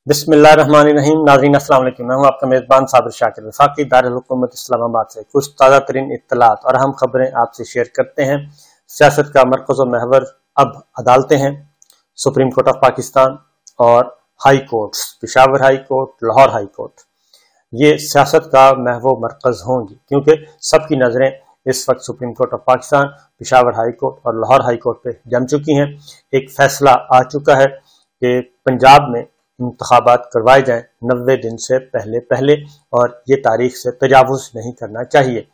बिस्मिल्लाहिर्रहमानिर्रहीम। नाज़रीन अस्सलाम वालेकुम। मैं हूं आपका मेज़बान साबिर शाकिर, वफाकी दारुल हुकूमत इस्लामाबाद से कुछ ताज़ा तरीन इत्तलात और अहम खबरें आपसे शेयर करते हैं। सियासत का मरकज़ व महवर अब अदालतें हैं, सुप्रीम कोर्ट ऑफ पाकिस्तान और high courts, Peshawar high court, Lahore high court, ये सियासत का महवर मरकज़ होंगी क्योंकि सबकी नज़रें इस वक्त supreme court of Pakistan, Peshawar high court और लाहौर हाई कोर्ट पे जम चुकी हैं। एक फैसला आ चुका है कि पंजाब में इंतखाबात करवाए जाएं 90 दिन से पहले और ये तारीख से तजावुज़ नहीं करना चाहिए।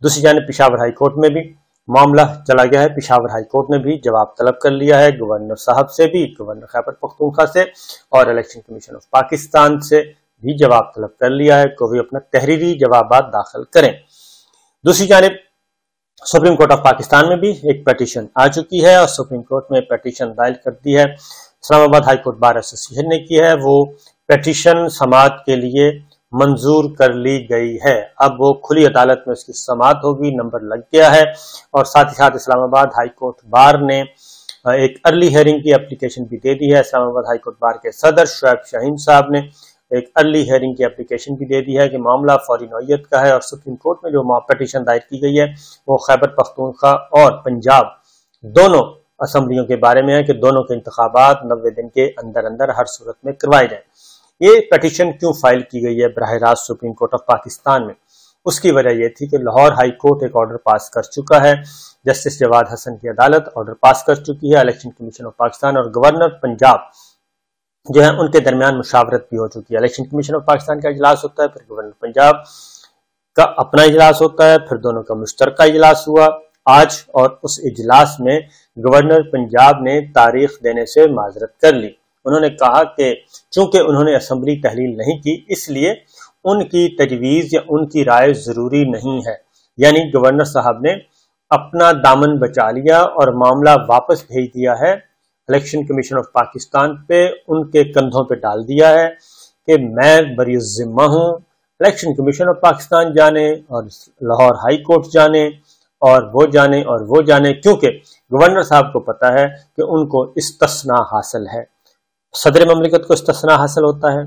दूसरी जानिब पेशावर हाई कोर्ट में भी मामला चला गया है। पेशावर हाई कोर्ट ने भी जवाब तलब कर लिया है गवर्नर साहब से भी, गवर्नर खैबर पख्तूनख्वा से, और इलेक्शन कमीशन ऑफ पाकिस्तान से भी जवाब तलब कर लिया है कि वे अपना तहरीरी जवाबात दाखिल करें। दूसरी जानिब सुप्रीम कोर्ट ऑफ पाकिस्तान में भी एक पिटीशन आ चुकी है और सुप्रीम कोर्ट में पिटीशन दायर कर दी है। Islamabad high court bar association ने की है। वो पिटीशन समाअत के लिए मंजूर कर ली गई है। अब वो खुली अदालत में उसकी समाअत होगी, नंबर लग गया है। और साथ ही साथ इस्लामाबाद हाई कोर्ट बार ने एक अर्ली हियरिंग की एप्लीकेशन भी दे दी है। इस्लामाबाद हाई कोर्ट बार के सदर शुएब शाहीन साहब ने एक अर्ली हियरिंग की एप्लीकेशन भी दे दी है कि मामला फौरी नौयत का है और सुप्रीम कोर्ट में जो पिटीशन दायर की गई है वो खैबर पख्तूनख्वा और पंजाब दोनों असम्बलियों के बारे में है कि दोनों के इंतखाबात 90 दिन के अंदर अंदर हर सूरत में करवाए जाएं। ये पिटीशन क्यों फाइल की गई है बराह रास्त सुप्रीम कोर्ट ऑफ पाकिस्तान में? उसकी वजह यह थी कि लाहौर हाई कोर्ट एक ऑर्डर पास कर चुका है। जस्टिस जवाद हसन की अदालत ऑर्डर पास कर चुकी है। इलेक्शन कमीशन ऑफ पाकिस्तान और गवर्नर पंजाब जो है उनके दरमियान मुशावरत भी हो चुकी है। इलेक्शन कमीशन ऑफ पाकिस्तान का इजलास होता है, फिर गवर्नर पंजाब का अपना इजलास होता है, फिर दोनों का मुश्तरका इजलास हुआ आज, और उस इजलास में गवर्नर पंजाब ने तारीख देने से माजरत कर ली। उन्होंने कहा कि चूंकि उन्होंने असम्बली तहलील नहीं की इसलिए उनकी तजवीज़ या उनकी राय जरूरी नहीं है। यानी गवर्नर साहब ने अपना दामन बचा लिया और मामला वापस भेज दिया है इलेक्शन कमीशन ऑफ पाकिस्तान पे, उनके कंधों पे डाल दिया है कि मैं बरी जिम्मा हूँ। इलेक्शन कमीशन ऑफ पाकिस्तान जाने और लाहौर हाई कोर्ट जाने और वो जाने और वो जाने, क्योंकि गवर्नर साहब को पता है कि उनको इस्तिस्ना हासिल है, सदर ममलिकत को इस्तिस्ना हासिल होता है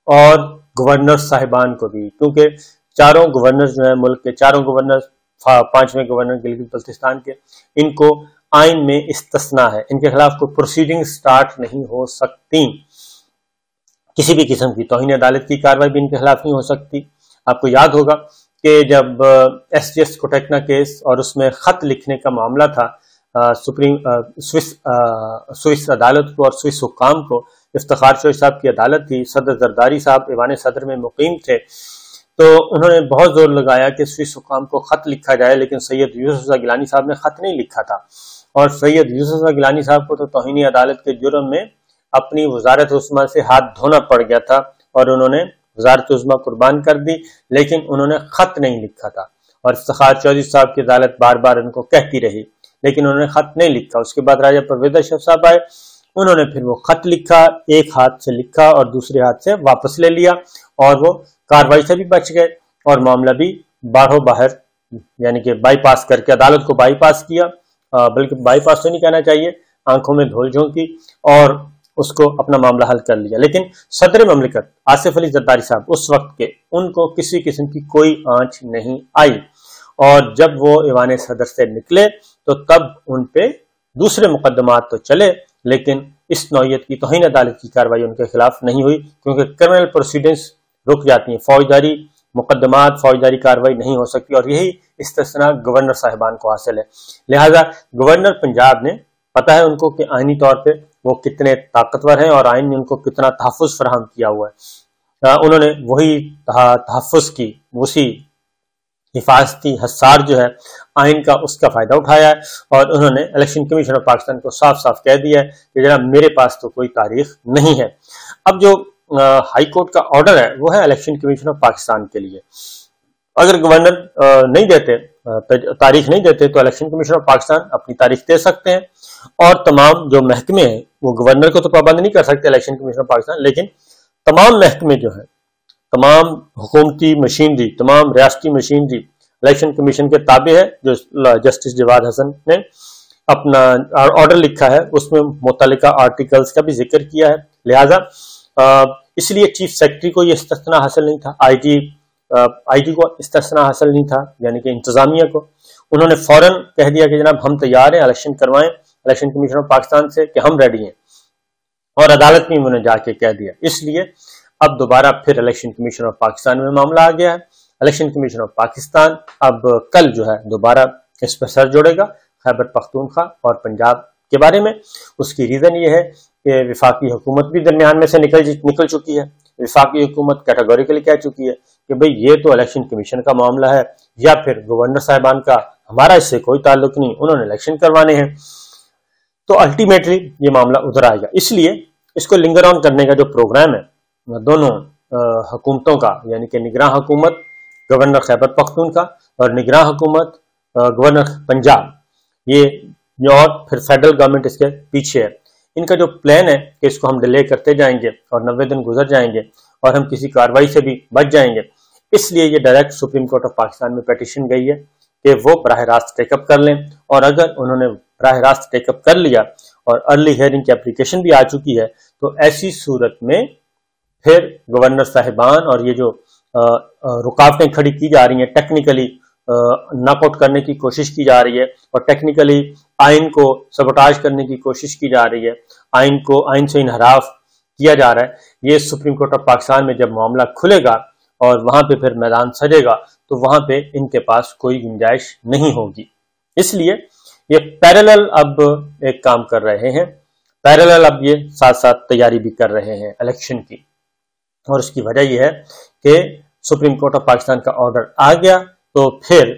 और गवर्नर साहिबान को भी, क्योंकि चारों गवर्नर जो है मुल्क के चारों गवर्नर, पांचवें गवर्नर गिलगित बल्तिस्तान के, इनको आइन में इस्तिस्ना है, इनके खिलाफ कोई प्रोसीडिंग स्टार्ट नहीं हो सकती। किसी भी किस्म की तौहीन अदालत की कार्रवाई भी इनके खिलाफ नहीं हो सकती। आपको याद होगा कि जब SGS कोटेकना केस और उसमें खत लिखने का मामला था स्विस अदालत को और स्विस हुक्काम को, इफ्तिखार चोई साहब की अदालत थी, सदर जरदारी साहब ईवान सदर में मुकीम थे, तो उन्होंने बहुत जोर लगाया कि स्विस हुक्काम को खत लिखा जाए, लेकिन सैयद यूसुफ गिलानी साहब ने खत नहीं लिखा था और सैयद यूसुफ गिलानी साहब को तो तौहीनी अदालत के जुर्म में अपनी वजारत उस्मा से हाथ धोना पड़ गया था और उन्होंने वजारत उस्मा कुर्बान कर दी, लेकिन उन्होंने खत नहीं लिखा था और इफ्तिखार चौधरी साहब की अदालत बार बार उनको कहती रही, लेकिन उन्होंने खत नहीं लिखा। उसके बाद राजा परवेज अशरफ साहब आए, उन्होंने फिर वो खत लिखा, एक हाथ से लिखा और दूसरे हाथ से वापस ले लिया और वो कार्रवाई से भी बच गए और मामला भी बाहरों बाहर, यानी कि बाईपास करके अदालत को बाईपास किया, बल्कि बाईपास तो नहीं कहना चाहिए, आंखों में धूल झोंकी और उसको अपना मामला हल कर लिया। लेकिन सदर ममलिकत आसिफ अली जरदारी साहब उस वक्त के, उनको किसी किस्म की कोई आंच नहीं आई और जब वो ईवान सदर से निकले तो तब उन पे दूसरे मुकदमात तो चले, लेकिन इस नौयत की तौहीन अदालत की कार्रवाई उनके खिलाफ नहीं हुई क्योंकि क्रिमिनल प्रोसीडिंग्स रुक जाती हैं, फौजदारी मुकदमात, फौजदारी कार्रवाई नहीं हो सकती और यही इस्तिस्ना गवर्नर साहिबान को हासिल है। लिहाजा गवर्नर पंजाब ने, पता है उनको कि आईनी तौर पे वो कितने ताकतवर हैं और आइन ने उनको कितना तहफ़्फ़ुज़ फराहम किया हुआ है। उन्होंने वही तहफ़्फ़ुज़ की, उसी हिफाजती हसार जो है आइन का, उसका फायदा उठाया है और उन्होंने इलेक्शन कमीशन ऑफ पाकिस्तान को साफ साफ कह दिया है कि जनाब मेरे पास तो कोई तारीख नहीं है। अब जो हाई कोर्ट का ऑर्डर है वो है इलेक्शन कमीशन ऑफ पाकिस्तान के लिए। अगर गवर्नर नहीं देते, तारीख नहीं देते, तो इलेक्शन कमीशन ऑफ पाकिस्तान अपनी तारीख दे सकते हैं और तमाम जो महकमे हैं, वो गवर्नर को तो पाबंद नहीं कर सकते इलेक्शन कमीशन ऑफ पाकिस्तान, लेकिन तमाम महकमे जो हैं, तमाम हुकूमती मशीनरी, तमाम रियासती मशीनरी इलेक्शन कमीशन के ताबे है। जो जस्टिस जवाद हसन ने अपना ऑर्डर लिखा है उसमें मुतल्लिका आर्टिकल्स का भी जिक्र किया है। लिहाजा इसलिए चीफ सेक्रेटरी को ये इस्तिस्ना हासिल नहीं था, आईजी को इस्तिस्ना हासिल नहीं था, यानी कि इंतजामिया को। उन्होंने फौरन कह दिया कि जनाब हम तैयार हैं, इलेक्शन करवाएं इलेक्शन कमीशन ऑफ पाकिस्तान से कि हम रेडी हैं, और अदालत में उन्होंने जाके कह दिया। इसलिए अब दोबारा फिर इलेक्शन कमीशन ऑफ पाकिस्तान में मामला आ गया है। इलेक्शन कमीशन ऑफ पाकिस्तान अब कल जो है दोबारा इस पर सर जोड़ेगा खैबर पख्तूनख्वा और पंजाब के बारे में। उसकी रीजन ये है कि वफाकी हुकूमत भी दरमियान में से निकल चुकी है। वफाकी हुकूमत कैटेगोरिकली कह चुकी है कि भाई ये तो इलेक्शन कमीशन का मामला है या फिर गवर्नर साहिबान का, हमारा इससे कोई ताल्लुक नहीं, उन्होंने इलेक्शन करवाने हैं। तो अल्टीमेटली ये मामला उधर आएगा। इसलिए इसको लिंगर ऑन करने का जो प्रोग्राम है दोनों हुकूमतों का, यानी कि निगरान हुकूमत गवर्नर खैबर पख्तूनख्वा और निगरान हुकूमत गवर्नर पंजाब, ये और फिर फेडरल गवर्नमेंट इसके पीछे है। इनका जो प्लान है कि इसको हम डिले करते जाएंगे और 90 दिन गुजर जाएंगे और हम किसी कार्रवाई से भी बच जाएंगे। इसलिए ये direct supreme court of Pakistan में पिटीशन गई है कि वो बराह रास्त टेकअप कर लें, और अगर उन्होंने बराह रास्त टेकअप कर लिया और अर्ली हियरिंग की एप्लीकेशन भी आ चुकी है, तो ऐसी सूरत में फिर गवर्नर साहिबान और ये जो रुकावटें खड़ी की जा रही हैं, टेक्निकली नॉकआउट करने की कोशिश की जा रही है और टेक्निकली आइन को सबोटाज करने की कोशिश की जा रही है, आइन से इनहराफ किया जा रहा है, ये सुप्रीम कोर्ट ऑफ पाकिस्तान में जब मामला खुलेगा और वहां पे फिर मैदान सजेगा तो वहां पे इनके पास कोई गुंजाइश नहीं होगी। इसलिए ये पैरेलल अब एक काम कर रहे हैं, पैरेलल अब ये साथ साथ तैयारी भी कर रहे हैं इलेक्शन की। और उसकी वजह यह है कि सुप्रीम कोर्ट ऑफ पाकिस्तान का ऑर्डर आ गया तो फिर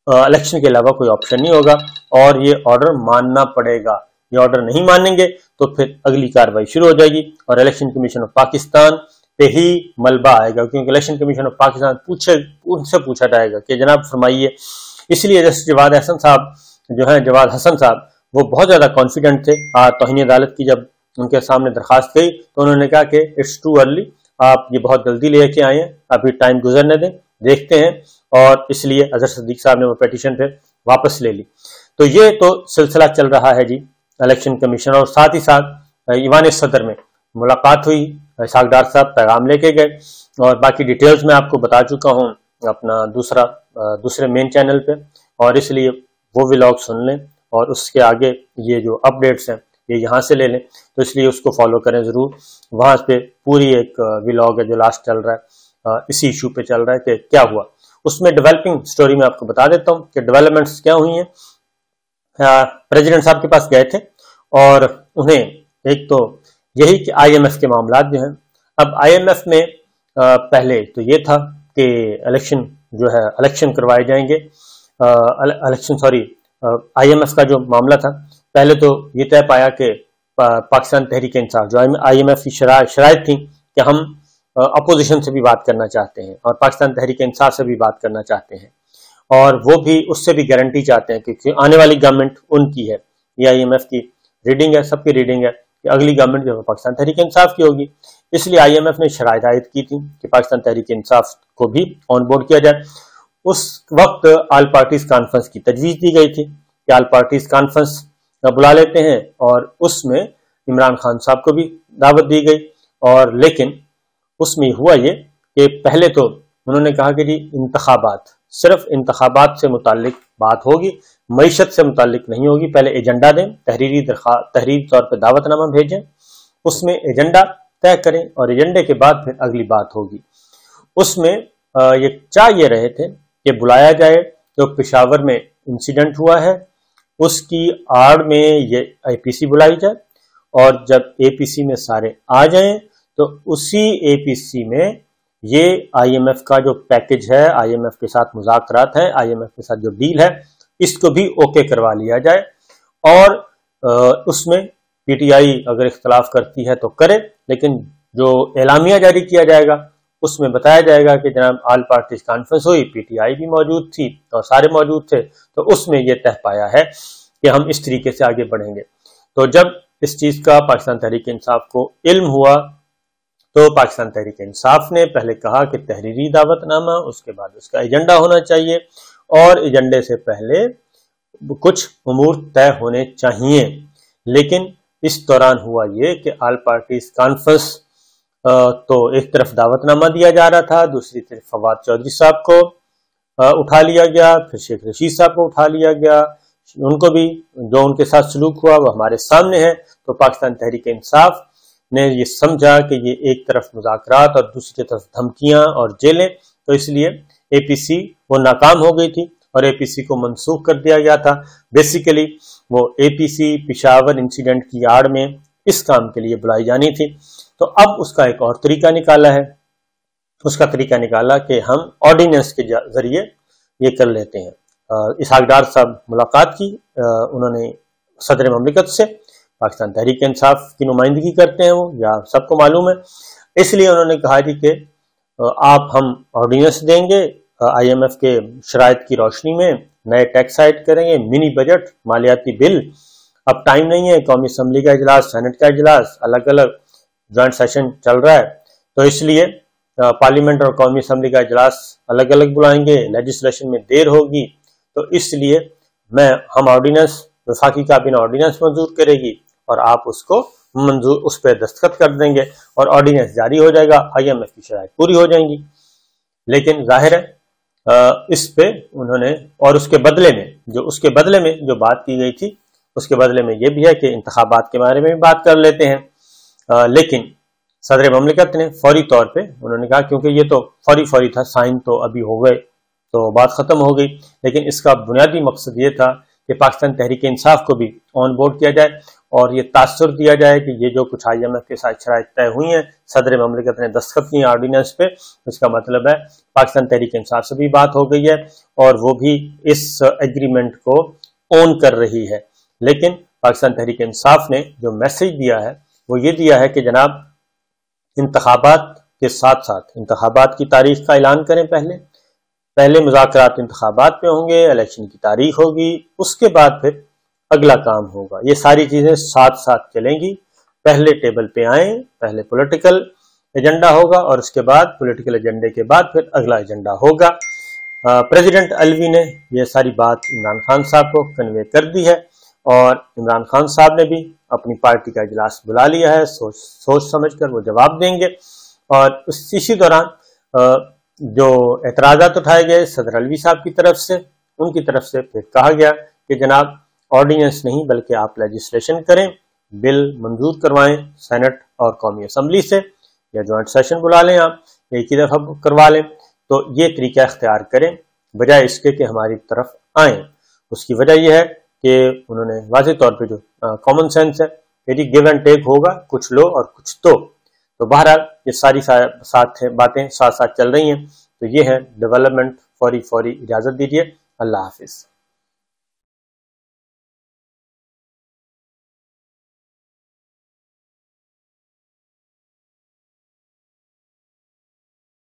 इलेक्शन के अलावा कोई ऑप्शन नहीं होगा और ये ऑर्डर मानना पड़ेगा। ये ऑर्डर नहीं मानेंगे तो फिर अगली कार्रवाई शुरू हो जाएगी और इलेक्शन कमीशन ऑफ पाकिस्तान पे ही मलबा आएगा, क्योंकि इलेक्शन कमीशन ऑफ पाकिस्तान उनसे पूछा जाएगा कि जनाब फरमाइए। इसलिए जैसे जवाद हसन साहब जो है, जवाद हसन साहब, वो बहुत ज्यादा कॉन्फिडेंट थे। तौहीन अदालत की जब उनके सामने दरखास्त गई तो उन्होंने कहा कि इट्स टू अर्ली, आप ये बहुत जल्दी लेके आए हैं, अभी टाइम गुजरने दें, देखते हैं। और इसलिए अजहर सिद्दीक साहब ने वो पिटीशन पे वापस ले ली। तो ये तो सिलसिला चल रहा है जी इलेक्शन कमीशन। और साथ ही साथ ईवान सदर में मुलाकात हुई, इसहाक डार साहब पैगाम लेके गए और बाकी डिटेल्स मैं आपको बता चुका हूँ अपना दूसरे मेन चैनल पे, और इसलिए वो व्लॉग सुन लें और उसके आगे ये जो अपडेट्स हैं ये यहाँ से ले लें, तो इसलिए उसको फॉलो करें ज़रूर। वहाँ पे पूरी एक व्लॉग है जो लास्ट चल रहा है, इसी इशू पे चल रहा है कि क्या हुआ। उसमें डेवलपिंग स्टोरी में आपको बता देता हूँ कि डेवलपमेंट्स क्या हुई हैं। प्रेसिडेंट साहब के पास गए थे और उन्हें एक तो यही कि IMF के मामला जो हैं, अब IMF में पहले तो ये था कि इलेक्शन करवाए जाएंगे, IMF का जो मामला था पहले तो ये तय पाया कि पाकिस्तान तहरीक इंसाफ, जो IMF की शराइत थी कि हम अपोजिशन से भी बात करना चाहते हैं और पाकिस्तान तहरीक इंसाफ से भी बात करना चाहते हैं, और वो भी उससे भी गारंटी चाहते हैं कि आने वाली गवर्नमेंट उनकी है। ये IMF की रीडिंग है, सबकी रीडिंग है कि अगली गवर्नमेंट जो है पाकिस्तान तहरीक इंसाफ की होगी। इसलिए IMF ने शराइत आयद की थी कि पाकिस्तान तहरीक इंसाफ को भी ऑन बोर्ड किया जाए। उस वक्त ऑल पार्टीज कॉन्फ्रेंस की तजवीज़ दी गई थी कि ऑल पार्टीज कॉन्फ्रेंस बुला लेते हैं, और उसमें इमरान खान साहब को भी दावत दी गई। और लेकिन उसमें हुआ ये कि पहले तो उन्होंने कहा कि जी इंतखाबात, सिर्फ इंतखाबात से मुताल्लिक बात होगी, मईशत से मुताल्लिक नहीं होगी। पहले एजेंडा दें, तहरीरी तौर पर दावतनामा भेजें, उसमें एजेंडा तय करें और एजेंडे के बाद फिर अगली बात होगी। उसमें ये चाह ये रहे थे कि बुलाया जाए, जो पेशावर में इंसिडेंट हुआ है उसकी आड़ में ये APC बुलाई जाए, और जब APC में सारे आ जाएं तो उसी APC में ये IMF का जो पैकेज है, IMF के साथ मुज़ाकरात है, IMF के साथ जो डील है, इसको भी ओके करवा लिया जाए। और उसमें PTI अगर इख्तलाफ करती है तो करे, लेकिन जो एलामिया जारी किया जाएगा उसमें बताया जाएगा कि जनाब ऑल पार्टीज कॉन्फ्रेंस हुई, PTI भी मौजूद थी और सारे मौजूद थे, तो उसमें यह तय पाया है कि हम इस तरीके से आगे बढ़ेंगे। तो जब इस चीज का पाकिस्तान तहरीक इंसाफ को इल्म हुआ तो पाकिस्तान तहरीक इंसाफ ने पहले कहा कि तहरीरी दावतनामा, उसके बाद उसका एजेंडा होना चाहिए और एजेंडे से पहले कुछ उमूर तय होने चाहिए। लेकिन इस दौरान हुआ ये कि ऑल पार्टीज कॉन्फ्रेंस तो एक तरफ दावतनामा दिया जा रहा था, दूसरी तरफ फवाद चौधरी साहब को उठा लिया गया, फिर शेख रशीद साहब को उठा लिया गया, उनको भी जो उनके साथ सलूक हुआ वो हमारे सामने है। तो पाकिस्तान तहरीक इंसाफ ने ये समझा कि ये एक तरफ मुज़ाकरात और दूसरी तरफ धमकियां और जेलें, तो इसलिए APC वो नाकाम हो गई थी और APC को मनसूख कर दिया गया था। बेसिकली वो APC पेशावर इंसिडेंट की आड़ में इस काम के लिए बुलाई जानी थी। तो अब उसका एक और तरीका निकाला है, उसका तरीका निकाला कि हम ऑर्डिनेंस के जरिए ये कर लेते हैं। इसहाक डार साहब मुलाकात की, उन्होंने सदर ममलिकत से, पाकिस्तान तहरीक इंसाफ की नुमाइंदगी करते हैं वो, या सबको मालूम है, इसलिए उन्होंने कहा जी कि आप हम ऑर्डिनेंस देंगे, IMF के शराइत की रोशनी में नए टैक्स आयड करेंगे, मिनी बजट, मालियाती बिल। अब टाइम नहीं है, कौमी असम्बली का इजलास, सेनेट का इजलास, अलग अलग जॉइंट सेशन चल रहा है, तो इसलिए पार्लियामेंट और कौमी असम्बली का इजलास अलग अलग बुलाएंगे, लेजिस्लेशन में देर होगी, तो इसलिए हम ऑर्डिनेंस, वफाकी काबीना ऑर्डिनेंस मंजूर करेगी और आप उसको मंजूर, उस पर दस्तखत कर देंगे और ऑर्डिनेंस जारी हो जाएगा, IMF की शराइत पूरी हो जाएंगी। लेकिन जाहिर है इस पे उन्होंने, और उसके बदले में जो बात की गई थी, उसके बदले में ये भी है कि इंतखाबात के बारे में भी बात कर लेते हैं। लेकिन सदर ममलिकत ने फौरी तौर पे उन्होंने कहा, क्योंकि ये तो फौरी था, साइन तो अभी हो गए तो बात खत्म हो गई, लेकिन इसका बुनियादी मकसद ये था कि पाकिस्तान तहरीक इंसाफ को भी ऑन बोर्ड किया जाए और ये तासुर दिया जाए कि ये जो कुछ IMF के साथ शराइत तय हुई हैं, सदर ममलिकत ने दस्तखत किए ऑर्डिनेंस पे, इसका मतलब है पाकिस्तान तहरीक इंसाफ से भी बात हो गई है और वो भी इस एग्रीमेंट को ऑन कर रही है। लेकिन पाकिस्तान तहरीक इंसाफ ने जो मैसेज दिया है वो ये दिया है कि जनाब, इंतखाबात के साथ साथ इंतखाबात की तारीख का ऐलान करें, पहले मुज़ाकरात इंतखाबात पे होंगे, इलेक्शन की तारीख होगी, उसके बाद फिर अगला काम होगा। ये सारी चीजें साथ साथ चलेंगी, पहले टेबल पे आए, पहले पॉलिटिकल एजेंडा होगा और उसके बाद पॉलिटिकल एजेंडे के बाद फिर अगला एजेंडा होगा। प्रेसिडेंट अलवी ने यह सारी बात इमरान खान साहब को कन्वे कर दी है और इमरान खान साहब ने भी अपनी पार्टी का इजलास बुला लिया है, सोच समझ कर वो जवाब देंगे। और इसी दौरान जो एतराज़ात उठाए गए सदर अलवी साहब की तरफ से, उनकी तरफ से फिर कहा गया कि जनाब ऑर्डिनेंस नहीं बल्कि आप लेजिस्लेशन करें, बिल मंजूर करवाएं सेनेट और कौमी असम्बली से, या जॉइंट सेशन बुला लें, आप एक ही दफा करवा लें। तो ये तरीका इख्तियार करें बजाय इसके कि हमारी तरफ आए। उसकी वजह यह है कि उन्होंने वाज़ेह तौर पे जो कॉमन सेंस है, यदि गिव एंड टेक होगा, कुछ लो और कुछ तो बहरहाल ये सारी बातें साथ साथ चल रही हैं। तो ये है डेवलपमेंट, फौरी इजाजत दीजिए, अल्लाह हाफिज।